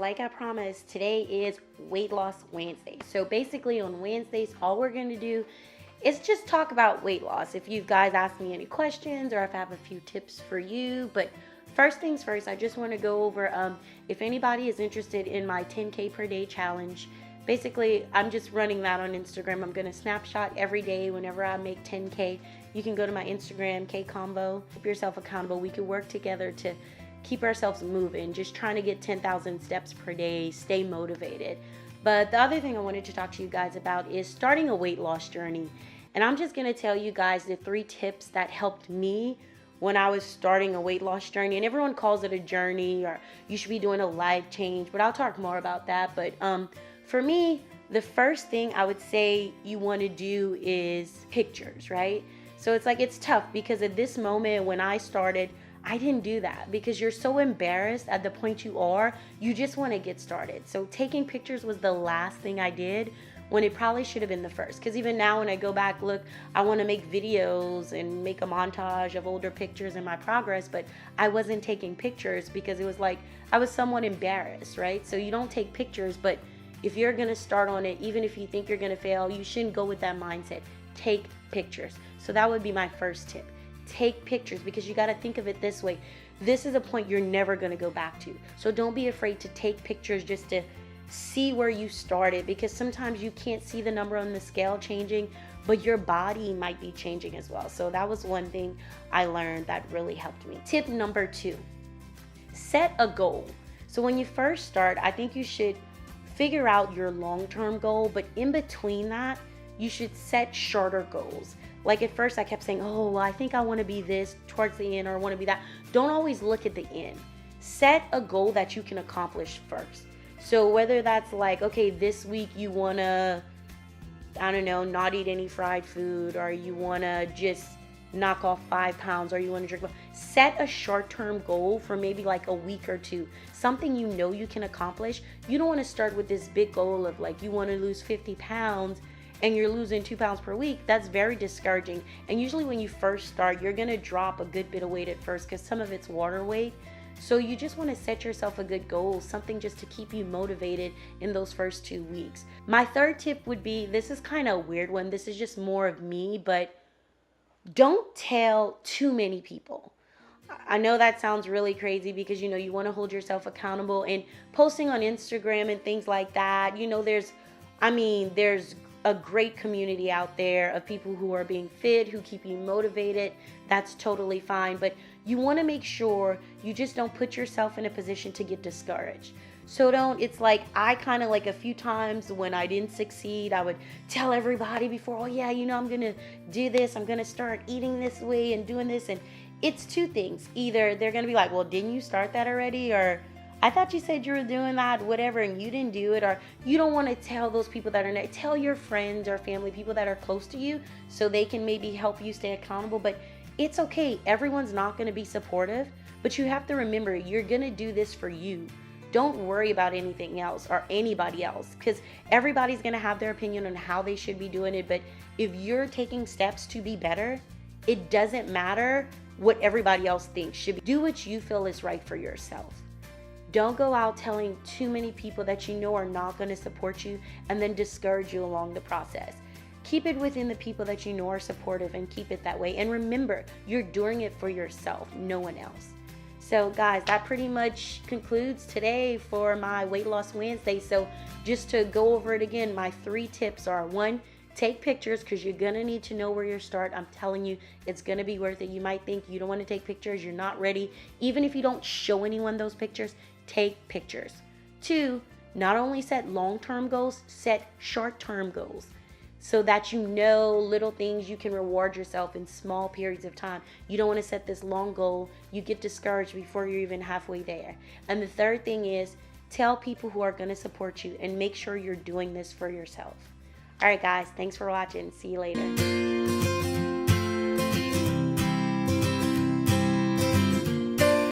like I promised, today is Weight Loss Wednesday. So basically on Wednesdays, all we're going to do is just talk about weight loss. If you guys ask me any questions or if I have a few tips for you. But first things first, I just want to go over if anybody is interested in my 10K per day challenge. Basically, I'm just running that on Instagram. I'm going to snapshot every day whenever I make 10K. You can go to my Instagram, KCombo. Keep yourself accountable. We can work together to keep ourselves moving, just trying to get 10,000 steps per day, stay motivated. But the other thing I wanted to talk to you guys about is starting a weight loss journey. And I'm just going to tell you guys the 3 tips that helped me when I was starting a weight loss journey. And everyone calls it a journey or you should be doing a life change, but I'll talk more about that. But for me, the first thing I would say you want to do is pictures, right? So it's tough because at this moment when I started, I didn't do that because you're so embarrassed at the point you are, you just want to get started. So taking pictures was the last thing I did when it probably should have been the first. Because even now when I go back, look, I want to make videos and make a montage of older pictures and my progress, but I wasn't taking pictures because it was like I was somewhat embarrassed, right? So you don't take pictures, but if you're going to start on it, even if you think you're going to fail, you shouldn't go with that mindset. Take pictures. So that would be my first tip. Take pictures, because you got to think of it this way. This is a point you're never going to go back to. So don't be afraid to take pictures just to see where you started, because sometimes you can't see the number on the scale changing, but your body might be changing as well. So that was one thing I learned that really helped me. Tip number 2, set a goal. So when you first start, I think you should figure out your long-term goal, but in between that, you should set shorter goals. Like at first I kept saying, oh, well, I think I want to be this towards the end, or I want to be that. Don't always look at the end. Set a goal that you can accomplish first. So whether that's like, okay, this week you want to, I don't know, not eat any fried food, or you want to just knock off 5 pounds, or you want to drink. Set a short-term goal for maybe like a week or 2. Something you know you can accomplish. You don't want to start with this big goal of like you want to lose 50 pounds and you're losing 2 pounds per week. That's very discouraging. And usually when you first start, you're going to drop a good bit of weight at first because some of it's water weight. So you just want to set yourself a good goal, something just to keep you motivated in those first 2 weeks. My third tip would be, this is kind of a weird one. This is just more of me, but don't tell too many people. I know that sounds really crazy because, you want to hold yourself accountable, and posting on Instagram and things like that, there's a great community out there of people who are being fit, who keep you motivated. That's totally fine. But you want to make sure you just don't put yourself in a position to get discouraged. So it's like I kind of like a few times when I didn't succeed, I would tell everybody before, oh yeah, I'm going to do this. I'm going to start eating this way and doing this. And it's 2 things. Either they're going to be like, well, didn't you start that already? Or I thought you said you were doing that, whatever, and you didn't do it. Or you don't want to tell those people that are not. Tell your friends or family, people that are close to you, so they can maybe help you stay accountable. But it's okay. Everyone's not going to be supportive, but you have to remember you're going to do this for you. Don't worry about anything else or anybody else, because everybody's going to have their opinion on how they should be doing it. But if you're taking steps to be better, it doesn't matter what everybody else thinks. Do what you feel is right for yourself. Don't go out telling too many people that you know are not going to support you and then discourage you along the process. Keep it within the people that you know are supportive and keep it that way. And remember, you're doing it for yourself, no one else. So guys, that pretty much concludes today for my Weight Loss Wednesday. So just to go over it again, my 3 tips are: 1, take pictures, because you're going to need to know where you start. I'm telling you, it's going to be worth it. You might think you don't want to take pictures, you're not ready. Even if you don't show anyone those pictures, take pictures. 2, not only set long-term goals, set short-term goals, so that little things you can reward yourself in small periods of time. You don't want to set this long goal. You get discouraged before you're even halfway there. And the third thing is, tell people who are going to support you and make sure you're doing this for yourself. All right, guys, thanks for watching. See you later.